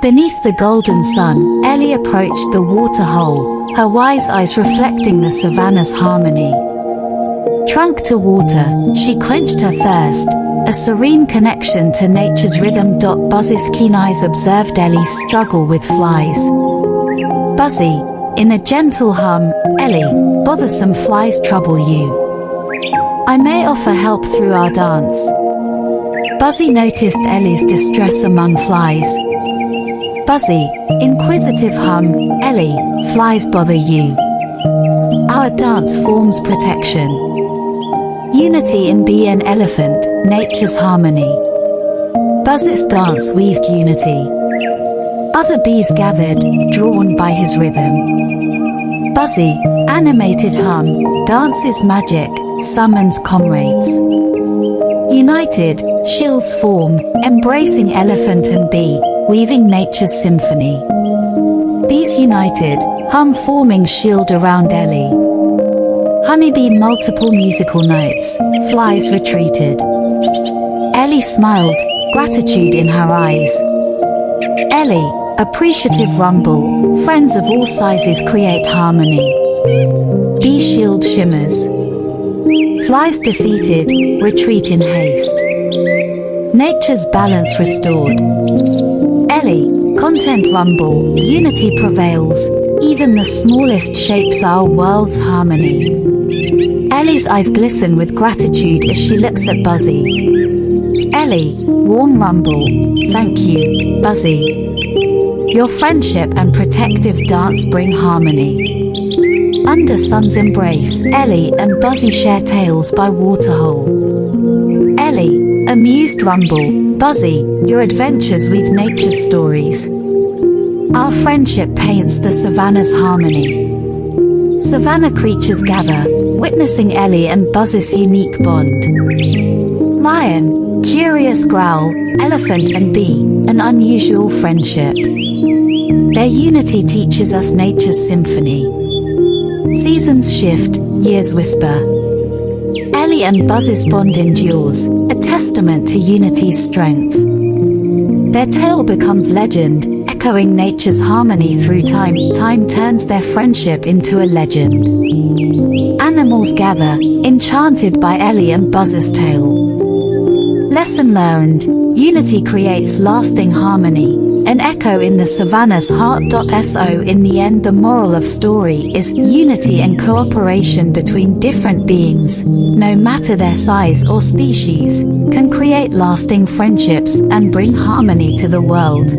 Beneath the golden sun, Ellie approached the water hole, her wise eyes reflecting the savannah's harmony. Trunk to water, she quenched her thirst, a serene connection to nature's rhythm. Buzzy's keen eyes observed Ellie's struggle with flies. Buzzy, in a gentle hum, Ellie, bothersome flies trouble you. I may offer help through our dance. Buzzy noticed Ellie's distress among flies. Buzzy, inquisitive hum, Ellie, flies bother you. Our dance forms protection. Unity in bee and elephant, nature's harmony. Buzzy's dance weaved unity. Other bees gathered, drawn by his rhythm. Buzzy, animated hum, dance's magic, summons comrades. United, shields form, embracing elephant and bee, weaving nature's symphony. Bees united, hum forming shield around Ellie. Honeybee multiple musical notes, flies retreated. Ellie smiled, gratitude in her eyes. Ellie, appreciative rumble, friends of all sizes create harmony. Bee shield shimmers. Flies defeated, retreat in haste. Nature's balance restored. Ellie, content rumble, unity prevails, even the smallest shapes our world's harmony. Ellie's eyes glisten with gratitude as she looks at Buzzy. Ellie, warm rumble, thank you, Buzzy. Your friendship and protective dance bring harmony. Under sun's embrace, Ellie and Buzzy share tales by waterhole. Ellie, amused rumble, Buzzy, your adventures weave nature's stories. Our friendship paints the savannah's harmony. Savannah creatures gather, witnessing Ellie and Buzzy's unique bond. Lion, curious growl, elephant and bee, an unusual friendship. Their unity teaches us nature's symphony. Seasons shift, years whisper. Ellie and Buzzy's bond endures, a testament to unity's strength. Their tale becomes legend, echoing nature's harmony through time. Time turns their friendship into a legend. Animals gather, enchanted by Ellie and Buzzy's tale. Lesson learned, unity creates lasting harmony, an echo in the savannah's heart. So in the end, the moral of story is unity and cooperation between different beings, no matter their size or species, can create lasting friendships and bring harmony to the world.